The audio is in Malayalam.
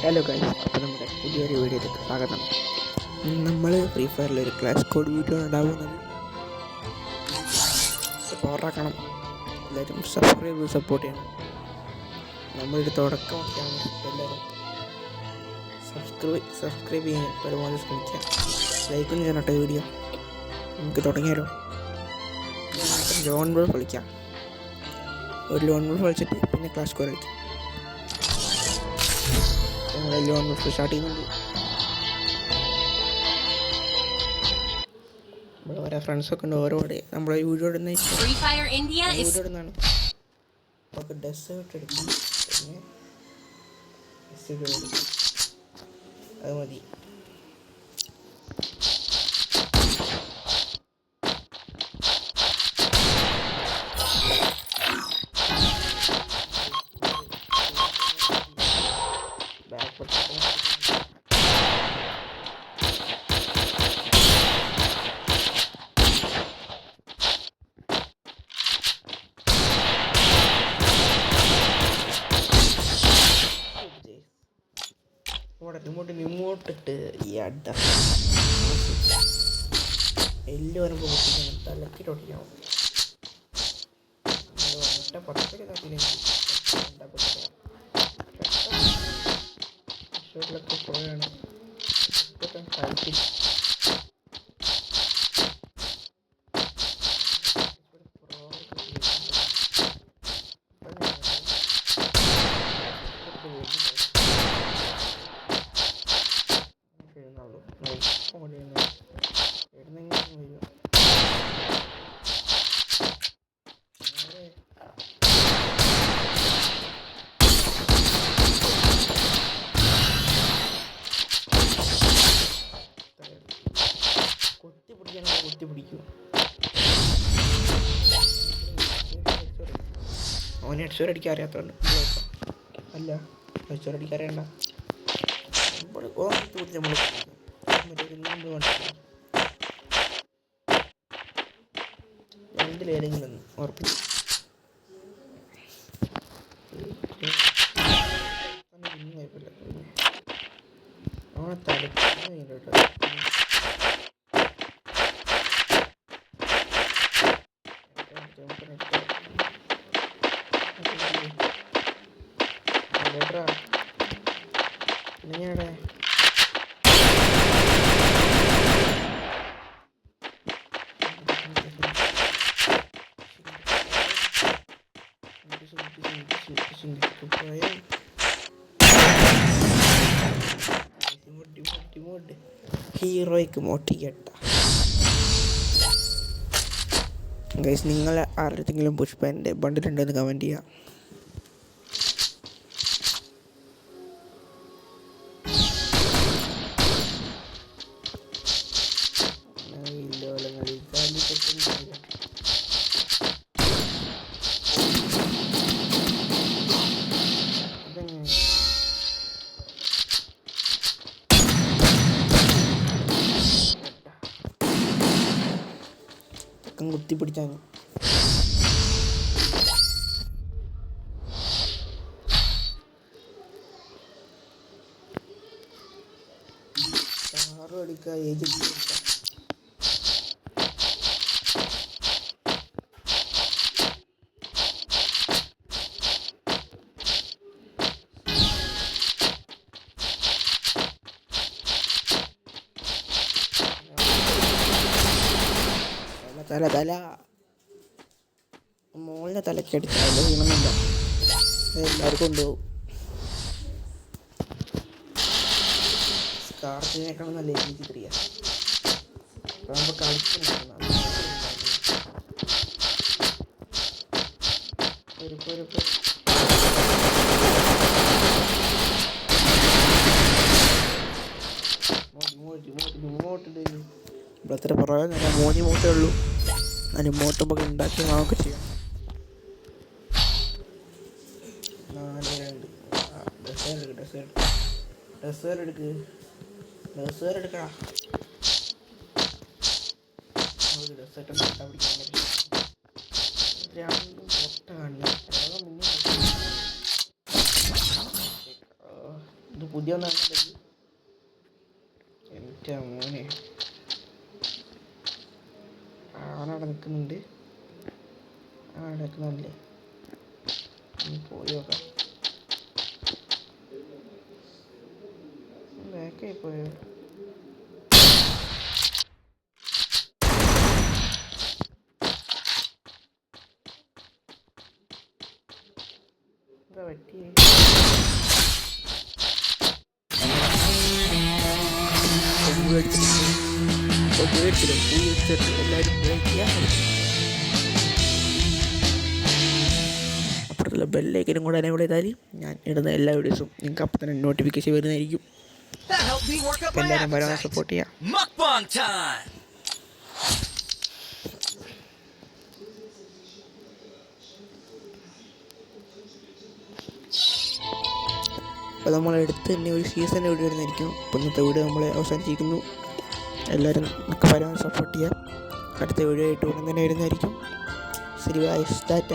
ഹലോ ഗൈസ്, അപ്പോൾ നമ്മുടെ പുതിയൊരു വീഡിയോയിലേക്ക് സ്വാഗതം. നമ്മൾ ഫ്രീ ഫയറിലൊരു ക്ലാഷ് കോഡ് വീഡിയോ ഉണ്ടാകുന്നത് പവറാക്കണം. എല്ലാവരും സബ്സ്ക്രൈബ് സപ്പോർട്ട് ചെയ്യണം. നമ്മളൊരു തുടക്കമൊക്കെയാണ്. എല്ലാവരും സബ്സ്ക്രൈബ് ചെയ്യാൻ പരമാവധി ശ്രമിക്കാം. ലൈക്കൊന്നും ചെയ്യണോട്ടെ വീഡിയോ. നമുക്ക് തുടങ്ങിയാലോ. ലോൺ ബോൾ കളിക്കാം. ഒരു ലോൺ ബോൾ കളിച്ചിട്ട് പിന്നെ ക്ലാഷ് കോഡ് കളിക്കാം. ലോൺ ബോൾ സ്റ്റാർട്ട് ചെയ്യുന്നുണ്ട്. ഇവിടെ ഓരോ ഫ്രണ്ട്സൊക്കെ ഉണ്ട്. ഓരോടെ നമ്മളെ വീഡിയോ ഇടുന്നതാണ്. നമുക്ക് ഡെസേർട്ട് എടുക്കാം. പിന്നെ അത് മതി. ഇങ്ങോട്ടിട്ട് ഈ അഡ എല്ല് വരുമ്പോൾ പൊട്ടിക്കണം, തലക്കിട്ട് ഒട്ടിക്കണം. ഒറ്റ പച്ചക്ക് തട്ടിലൊക്കെ പോയാണ് കളിക്കും. കൊത്തി പിടിക്കും. അവന് ഹെഡ്ഷോട്ട് അടിക്കാൻ അറിയാത്തതുകൊണ്ട് അല്ല, ഹെഡ്ഷോട്ട് അടിക്കാൻ അറിയണ്ട. രണ്ടിലേതെങ്കിലും ഒന്ന് ഉറപ്പിച്ചു. കുഴപ്പമില്ല. അവനെ തലക്ക് പിന്നെയാണ് ഹീറോയ്ക്ക് മോട്ടിക്കട്ട. ഗൈസ്, നിങ്ങൾ ആരുടെങ്കിലും പുഷ്പൻ്റെ ബണ്ടിലുണ്ടെന്ന് കമൻറ്റ് ചെയ്യാം. കുത്തി പിടിച്ചാണ് അടിക്കുക. ഏജ് തല മോളിനെ തലക്കടിച്ചാൽ വീണമെന്നില്ല. എല്ലാവർക്കും കൊണ്ടുപോകും. സ്കാർപ്പിനേക്കാളും നല്ല രീതിക്ക് തിരിയാം. അപ്പോൾ കളിക്കുന്ന ഇവിടെ എത്ര പറയാൻ 3 മൂട്ടേ ഉള്ളൂ. അതിന് മൂട്ട നമുക്ക് ഉണ്ടാക്കി നമുക്ക് ചെയ്യാം. 4 ഡെസേർട്ട് എടുക്കടാ. ഡെസേർട്ട് രണ്ടും പൊട്ട കണ്ണു. ഇത് പുതിയ ഒന്നാണ് എൻ്റെ മോനെ. ആളവിടെ നിൽക്കുന്നുണ്ട്. അവിടെ നിൽക്കുന്നില്ലേ? പോയി നോക്കാം. ബാക്കായി പോയോ? എന്താ പറ്റിയേ? എല്ലാവരും അപ്പുറത്തുള്ള ബെല്ലൈക്കനും കൂടെ എനേബിൾ ചെയ്താൽ ഞാൻ ഇടുന്ന എല്ലാ വീഡിയോസും നിങ്ങൾക്ക് അപ്പം തന്നെ നോട്ടിഫിക്കേഷൻ വരുന്നതായിരിക്കും. എല്ലാവരും വരാൻ സപ്പോർട്ട് ചെയ്യാം. അപ്പോൾ നമ്മളെടുത്ത് തന്നെ ഒരു സീസണിൻ്റെ വീഡിയോ വരുന്നതായിരിക്കും. അപ്പോൾ ഇന്നത്തെ വീഡിയോ നമ്മൾ അവസാനിച്ചിരിക്കുന്നു. എല്ലാവരും നമുക്ക് വരാൻ സപ്പോർട്ട് ചെയ്യാം. അടുത്ത വീഡിയോ ആയിട്ട് ഉടൻ തന്നെ വരുന്നതായിരിക്കും. ശരി, ബൈ, ടാറ്റ.